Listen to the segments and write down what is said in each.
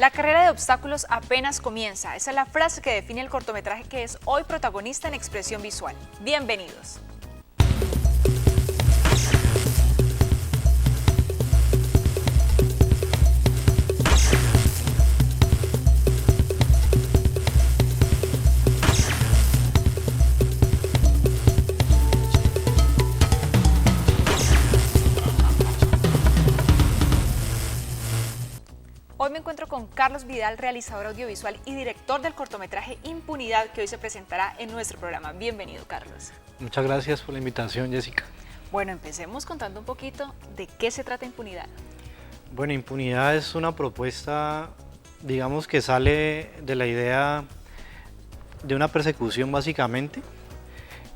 La carrera de obstáculos apenas comienza. Esa es la frase que define el cortometraje que es hoy protagonista en Expresión Visual. Bienvenidos. Hoy me encuentro con Carlos Vidal, realizador audiovisual y director del cortometraje Impunidad, que hoy se presentará en nuestro programa. Bienvenido, Carlos. Muchas gracias por la invitación, Jessica. Bueno, empecemos contando un poquito de qué se trata Impunidad. Bueno, Impunidad es una propuesta, digamos, que sale de la idea de una persecución básicamente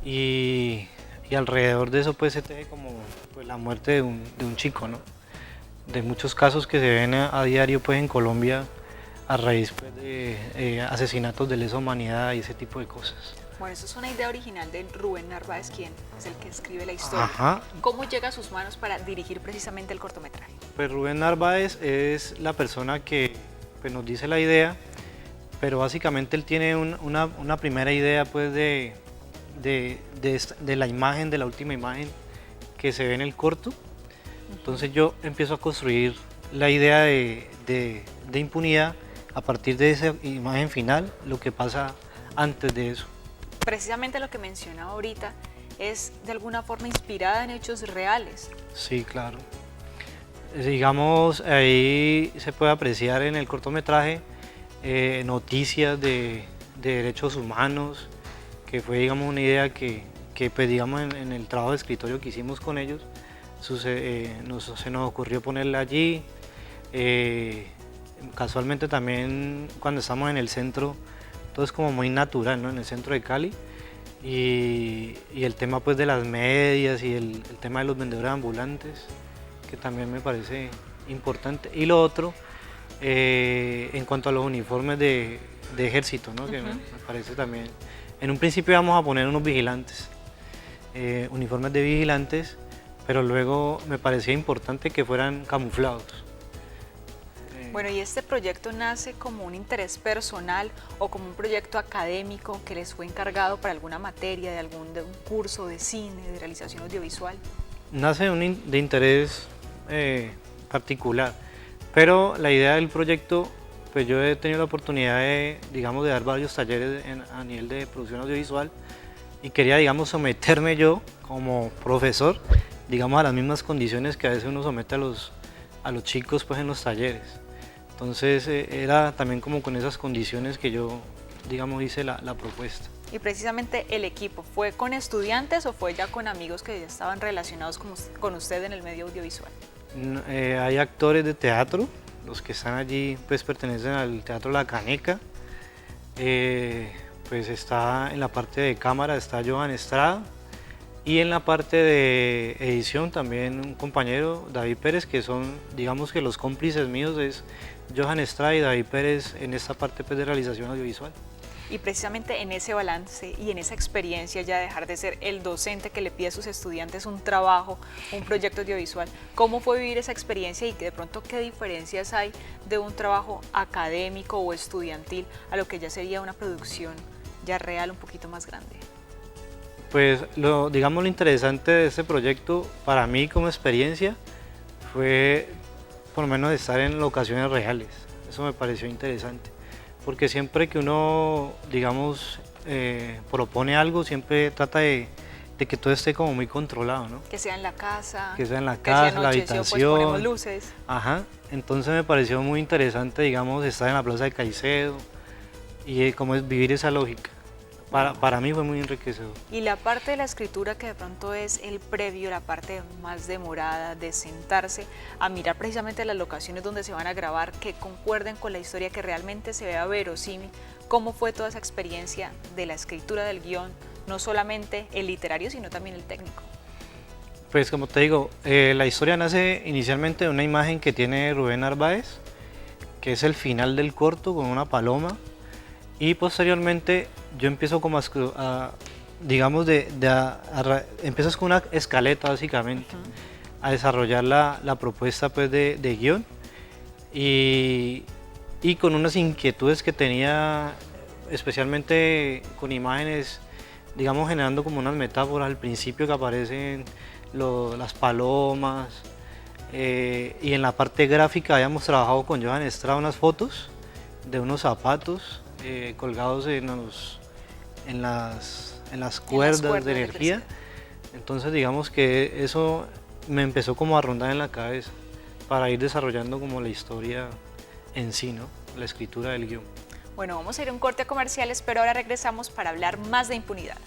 y alrededor de eso pues se teje como pues, la muerte de un chico, ¿no? De muchos casos que se ven a diario pues en Colombia a raíz pues, de asesinatos de lesa humanidad y ese tipo de cosas. Bueno, eso es una idea original de Rubén Narváez, quien es el que escribe la historia. Ajá. ¿Cómo llega a sus manos para dirigir precisamente el cortometraje? Pues Rubén Narváez es la persona que pues, nos dice la idea, pero básicamente él tiene una primera idea pues de la imagen, de la última imagen que se ve en el corto. Entonces yo empiezo a construir la idea de impunidad a partir de esa imagen final, lo que pasa antes de eso. Precisamente lo que mencionaba ahorita es de alguna forma inspirada en hechos reales. Sí, claro. Digamos, ahí se puede apreciar en el cortometraje noticias de derechos humanos, que fue digamos una idea que pues, digamos, en el trabajo de escritorio que hicimos con ellos, se nos ocurrió ponerla allí. Casualmente también cuando estamos en el centro, todo es como muy natural, ¿no? En el centro de Cali, y el tema pues de las medias y el tema de los vendedores ambulantes, que también me parece importante. Y lo otro, en cuanto a los uniformes de ejército, ¿no? Que me parece también, en un principio íbamos a poner unos vigilantes, uniformes de vigilantes, pero luego me parecía importante que fueran camuflados. Bueno, ¿y este proyecto nace como un interés personal o como un proyecto académico que les fue encargado para alguna materia, de un curso de cine, de realización audiovisual? Nace de interés particular, pero la idea del proyecto, pues yo he tenido la oportunidad de, digamos, de dar varios talleres a nivel de producción audiovisual y quería, digamos, someterme yo como profesor, digamos, a las mismas condiciones que a veces uno somete a los chicos pues en los talleres. Entonces era también como con esas condiciones que yo, digamos, hice la propuesta. Y precisamente el equipo, ¿fue con estudiantes o fue ya con amigos que ya estaban relacionados con usted en el medio audiovisual? Hay actores de teatro, los que están allí pues pertenecen al Teatro La Caneca. Pues está en la parte de cámara, está Johan Estrada. Y en la parte de edición también un compañero, David Pérez, que son, digamos que los cómplices míos es Johan Estrada y David Pérez en esta parte pues, de realización audiovisual. Y precisamente en ese balance y en esa experiencia ya dejar de ser el docente que le pide a sus estudiantes un trabajo, un proyecto audiovisual, ¿cómo fue vivir esa experiencia y de pronto qué diferencias hay de un trabajo académico o estudiantil a lo que ya sería una producción ya real un poquito más grande? Pues digamos lo interesante de este proyecto para mí como experiencia fue por lo menos estar en locaciones reales. Eso me pareció interesante, porque siempre que uno, digamos, propone algo, siempre trata de que todo esté como muy controlado, ¿no? Que sea en la casa, que sea en la casa, la habitación. Pues ponemos luces. Ajá, entonces me pareció muy interesante, digamos, estar en la Plaza de Caicedo y cómo es vivir esa lógica. Para mí fue muy enriquecedor. Y la parte de la escritura que de pronto es el previo, la parte más demorada de sentarse a mirar precisamente las locaciones donde se van a grabar, que concuerden con la historia, que realmente se vea verosímil. ¿Cómo fue toda esa experiencia de la escritura del guión, no solamente el literario, sino también el técnico? Pues como te digo, la historia nace inicialmente de una imagen que tiene Rubén Narváez, que es el final del corto con una paloma, y posteriormente yo empiezo como digamos, empiezas con una escaleta básicamente, a desarrollar la propuesta pues, de guión, y y con unas inquietudes que tenía, especialmente con imágenes, digamos, generando como unas metáforas al principio que aparecen las palomas, y en la parte gráfica habíamos trabajado con Johan Estrada unas fotos de unos zapatos colgados en las cuerdas de energía. Entonces digamos que eso me empezó como a rondar en la cabeza para ir desarrollando como la historia en sí, ¿no? La escritura del guión. Bueno, vamos a ir a un corte comerciales, pero ahora regresamos para hablar más de impunidad.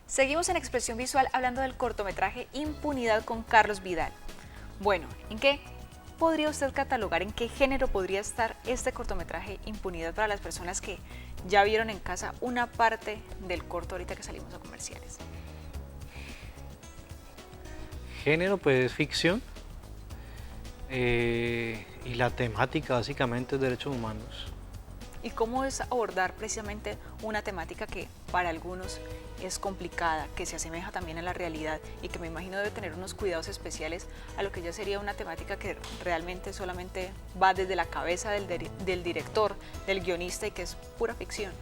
Seguimos en Expresión Visual hablando del cortometraje Impunidad con Carlos Vidal. Bueno, ¿en qué podría usted catalogar, en qué género podría estar este cortometraje Impunidad para las personas que ya vieron en casa una parte del corto ahorita que salimos a comerciales? Género pues ficción, y la temática básicamente es derechos humanos. ¿Y cómo es abordar precisamente una temática que para algunos es complicada, que se asemeja también a la realidad y que me imagino debe tener unos cuidados especiales a lo que ya sería una temática que realmente solamente va desde la cabeza del director, del guionista y que es pura ficción?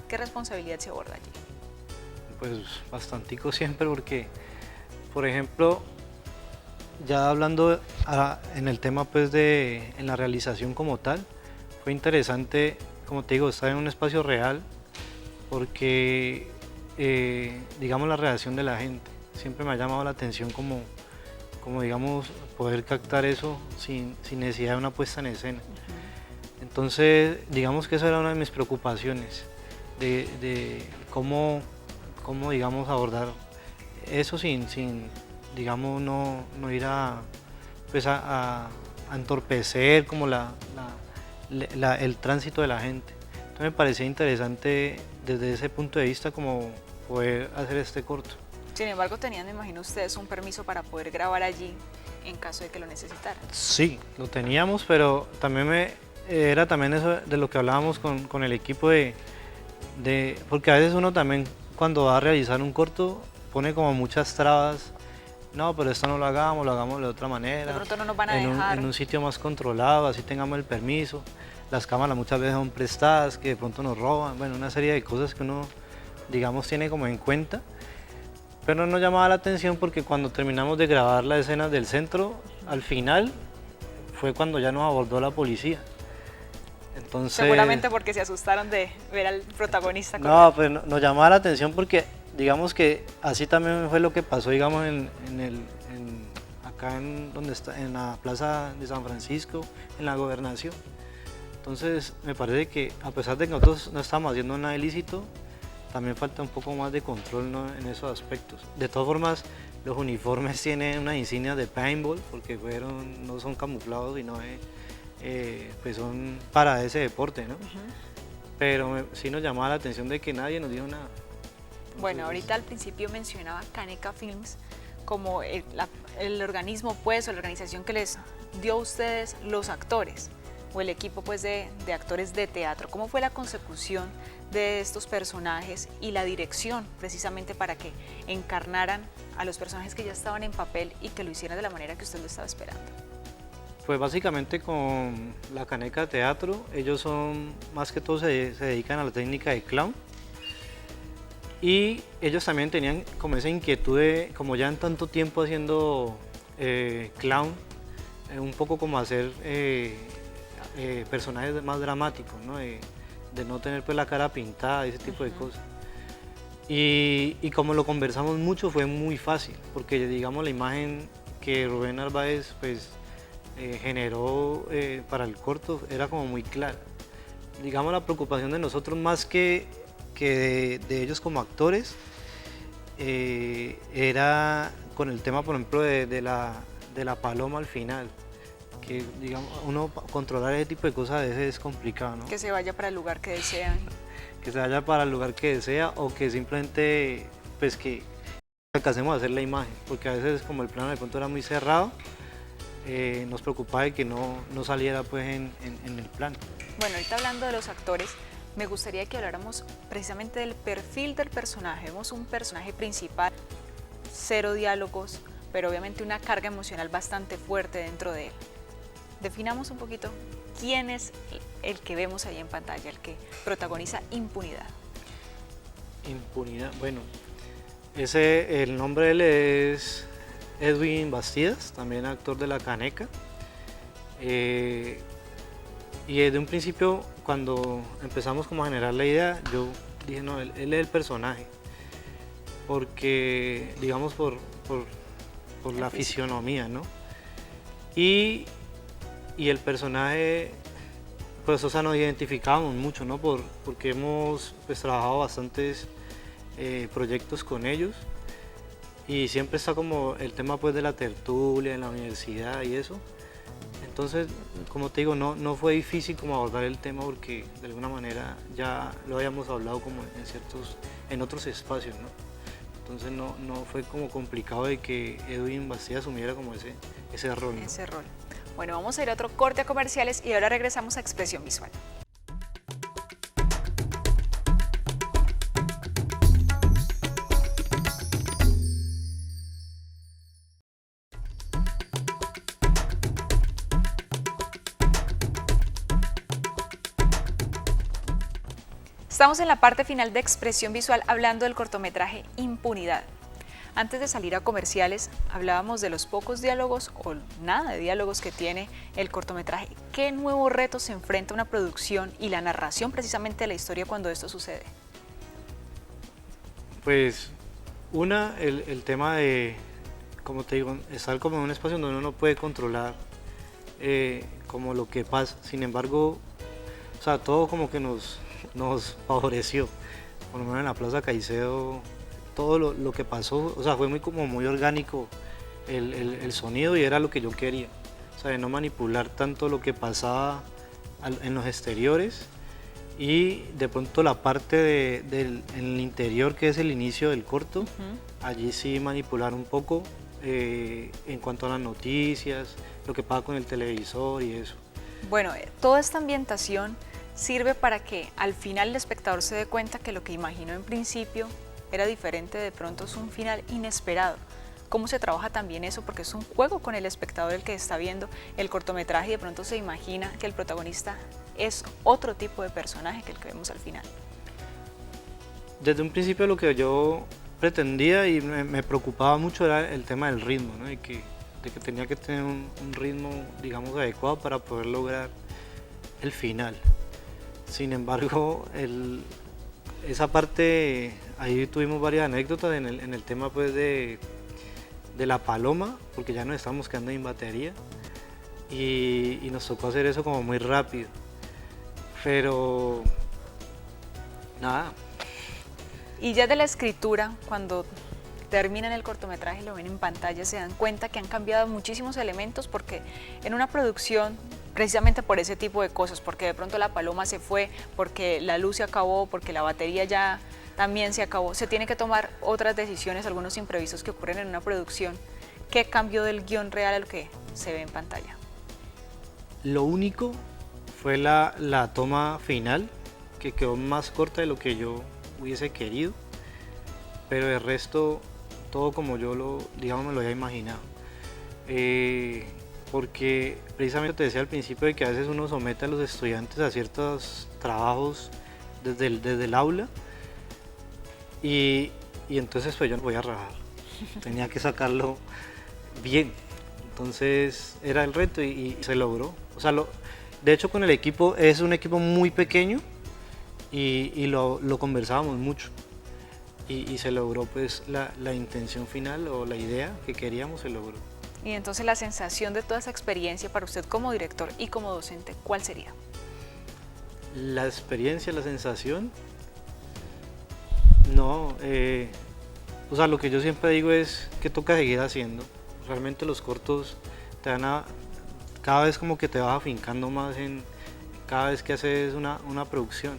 ¿Qué responsabilidad se aborda allí? Pues bastantico siempre porque, por ejemplo, ya hablando en el tema pues en la realización como tal, fue interesante, como te digo, estar en un espacio real porque, digamos, la reacción de la gente siempre me ha llamado la atención como digamos, poder captar eso sin necesidad de una puesta en escena. Entonces, digamos que eso era una de mis preocupaciones, de cómo, digamos, abordar eso sin digamos, no ir pues a entorpecer como el tránsito de la gente. Entonces me parecía interesante desde ese punto de vista como poder hacer este corto. Sin embargo, tenían, me imagino ustedes, un permiso para poder grabar allí en caso de que lo necesitaran. Sí, lo teníamos, pero también era también eso de lo que hablábamos con el equipo porque a veces uno también cuando va a realizar un corto pone como muchas trabas. No, pero esto no lo hagamos de otra manera. De pronto no nos van a dejar. En un sitio más controlado, así tengamos el permiso. Las cámaras muchas veces son prestadas, que de pronto nos roban. Bueno, una serie de cosas que uno, digamos, tiene como en cuenta. Pero nos llamaba la atención porque cuando terminamos de grabar la escena del centro, al final fue cuando ya nos abordó la policía. Entonces, seguramente porque se asustaron de ver al protagonista. No, pues nos llamaba la atención porque digamos que así también fue lo que pasó, digamos, acá donde está, en la plaza de San Francisco, en la Gobernación. Entonces me parece que a pesar de que nosotros no estamos haciendo nada ilícito, también falta un poco más de control, ¿no?, en esos aspectos. De todas formas, los uniformes tienen una insignia de paintball porque no son camuflados, sino pues son para ese deporte, ¿no? Pero sí nos llamaba la atención de que nadie nos dijo nada. Bueno, ahorita al principio mencionaba Caneca Films como el organismo, pues, o la organización que les dio a ustedes los actores, o el equipo, pues, de actores de teatro. ¿Cómo fue la consecución de estos personajes y la dirección, precisamente para que encarnaran a los personajes que ya estaban en papel y que lo hicieran de la manera que usted lo estaba esperando? Pues básicamente con la Caneca Teatro, ellos son, más que todo se dedican a la técnica de clown. Y ellos también tenían como esa inquietud de, como ya en tanto tiempo haciendo clown, un poco como hacer personajes más dramáticos, ¿no? De no tener pues la cara pintada, ese tipo de cosas. Y como lo conversamos mucho fue muy fácil, porque digamos la imagen que Rubén Narváez pues generó para el corto era como muy clara. Digamos la preocupación de nosotros más que de ellos como actores, era con el tema, por ejemplo, de la paloma al final, que digamos, uno controlar ese tipo de cosas a veces es complicado, ¿no? Que se vaya para el lugar que desean. Que se vaya para el lugar que desea o que simplemente, pues que alcancemos a hacer la imagen, porque a veces como el plano de pronto era muy cerrado, nos preocupaba de que no saliera pues en el plan. Bueno, ahorita hablando de los actores, me gustaría que habláramos precisamente del perfil del personaje. Vemos un personaje principal, cero diálogos, pero obviamente una carga emocional bastante fuerte dentro de él. Definamos un poquito quién es el que vemos ahí en pantalla, el que protagoniza Impunidad. Impunidad, bueno, el nombre de él es Edwin Bastidas, también actor de La Caneca. Y desde un principio, cuando empezamos como a generar la idea, yo dije, no, él es el personaje, porque, digamos, por la fisionomía, ¿no? Y el personaje, pues, o sea, nos identificábamos mucho, ¿no? Porque hemos pues, trabajado bastantes proyectos con ellos, y siempre está como el tema pues de la tertulia en la universidad y eso. Entonces, como te digo, no fue difícil como abordar el tema porque de alguna manera ya lo habíamos hablado como en otros espacios, ¿no? Entonces no fue como complicado de que Edwin Bastida asumiera como ese rol, ¿no? Ese rol. Bueno, vamos a ir a otro corte a comerciales y ahora regresamos a Expresión Visual. Estamos en la parte final de Expresión Visual hablando del cortometraje Impunidad. Antes de salir a comerciales, hablábamos de los pocos diálogos o nada de diálogos que tiene el cortometraje. ¿Qué nuevos retos se enfrenta una producción y la narración precisamente de la historia cuando esto sucede? Pues, el tema de, como te digo, estar como en un espacio donde uno no puede controlar como lo que pasa. Sin embargo, o sea, todo como que nos favoreció. Por lo menos en la Plaza Caicedo, todo lo que pasó, o sea, fue muy orgánico el sonido y era lo que yo quería. O sea, de no manipular tanto lo que pasaba en los exteriores y de pronto la parte en el interior, que es el inicio del corto, allí sí manipular un poco en cuanto a las noticias, lo que pasa con el televisor y eso. Bueno, toda esta ambientación sirve para que al final el espectador se dé cuenta que lo que imaginó en principio era diferente, de pronto es un final inesperado. ¿Cómo se trabaja también eso? Porque es un juego con el espectador el que está viendo el cortometraje y de pronto se imagina que el protagonista es otro tipo de personaje que el que vemos al final. Desde un principio lo que yo pretendía y me preocupaba mucho era el tema del ritmo, ¿no? de que tenía que tener un ritmo, digamos, adecuado para poder lograr el final. Sin embargo, esa parte, ahí tuvimos varias anécdotas en el tema pues de la paloma, porque ya nos estábamos quedando sin batería y nos tocó hacer eso como muy rápido. Pero nada. Y ya de la escritura, cuando terminan el cortometraje y lo ven en pantalla, se dan cuenta que han cambiado muchísimos elementos, porque en una producción, precisamente por ese tipo de cosas, porque de pronto la paloma se fue, porque la luz se acabó, porque la batería ya también se acabó, se tiene que tomar otras decisiones, algunos imprevistos que ocurren en una producción. ¿Qué cambió del guión real a lo que se ve en pantalla? Lo único fue la toma final, que quedó más corta de lo que yo hubiese querido, pero el resto todo como yo me lo había imaginado. Porque precisamente te decía al principio de que a veces uno somete a los estudiantes a ciertos trabajos desde el aula y entonces pues yo no voy a rajar, tenía que sacarlo bien, entonces era el reto y se logró. O sea, de hecho con el equipo, es un equipo muy pequeño y lo conversábamos mucho y se logró pues la intención final o la idea que queríamos, se logró. Y entonces la sensación de toda esa experiencia para usted como director y como docente, ¿cuál sería? La experiencia, la sensación, no, o sea, lo que yo siempre digo es que toca seguir haciendo. Realmente los cortos te dan cada vez como que te vas afincando más en cada vez que haces una producción.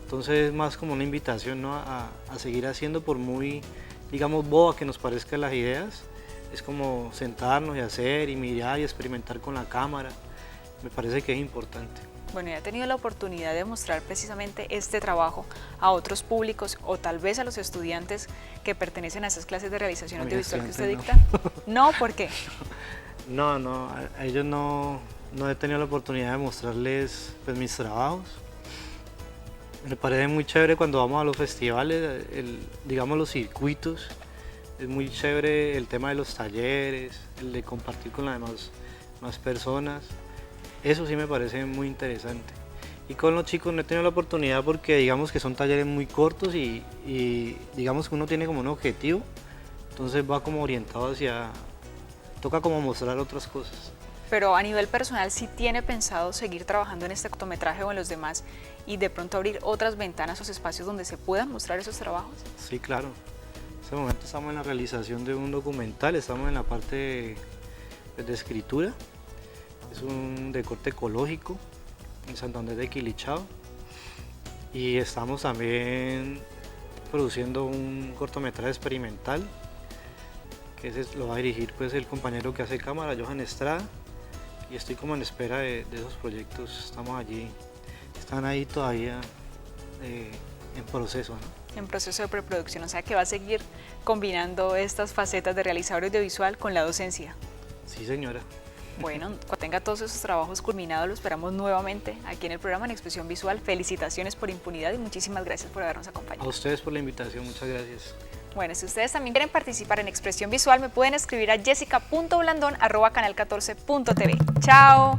Entonces es más como una invitación, ¿no? a seguir haciendo, por muy, digamos, boba que nos parezcan las ideas, es como sentarnos y hacer y mirar y experimentar con la cámara. Me parece que es importante. Bueno, ¿y ha tenido la oportunidad de mostrar precisamente este trabajo a otros públicos o tal vez a los estudiantes que pertenecen a esas clases de realización audiovisual que usted dicta? No, ¿por qué? No, a ellos no he tenido la oportunidad de mostrarles pues, mis trabajos. Me parece muy chévere cuando vamos a los festivales, digamos los circuitos. Es muy chévere el tema de los talleres, el de compartir con las más personas. Eso sí me parece muy interesante. Y con los chicos no he tenido la oportunidad porque digamos que son talleres muy cortos y digamos que uno tiene como un objetivo, entonces va como orientado toca como mostrar otras cosas. Pero a nivel personal, ¿sí tiene pensado seguir trabajando en este cortometraje o en los demás y de pronto abrir otras ventanas o espacios donde se puedan mostrar esos trabajos? Sí, claro. En este momento estamos en la realización de un documental, estamos en la parte de escritura. Es un de corte ecológico en Santander de Quilichao y estamos también produciendo un cortometraje experimental que lo va a dirigir pues el compañero que hace cámara, Johan Estrada, y estoy como en espera de esos proyectos. Estamos allí, están ahí todavía en proceso, ¿no? En proceso de preproducción, o sea que va a seguir combinando estas facetas de realizador audiovisual con la docencia. Sí, señora. Bueno, cuando tenga todos esos trabajos culminados, lo esperamos nuevamente aquí en el programa en Expresión Visual. Felicitaciones por Impunidad y muchísimas gracias por habernos acompañado. A ustedes por la invitación, muchas gracias. Bueno, si ustedes también quieren participar en Expresión Visual, me pueden escribir a jessica.blandon@canal14.tv. ¡Chao!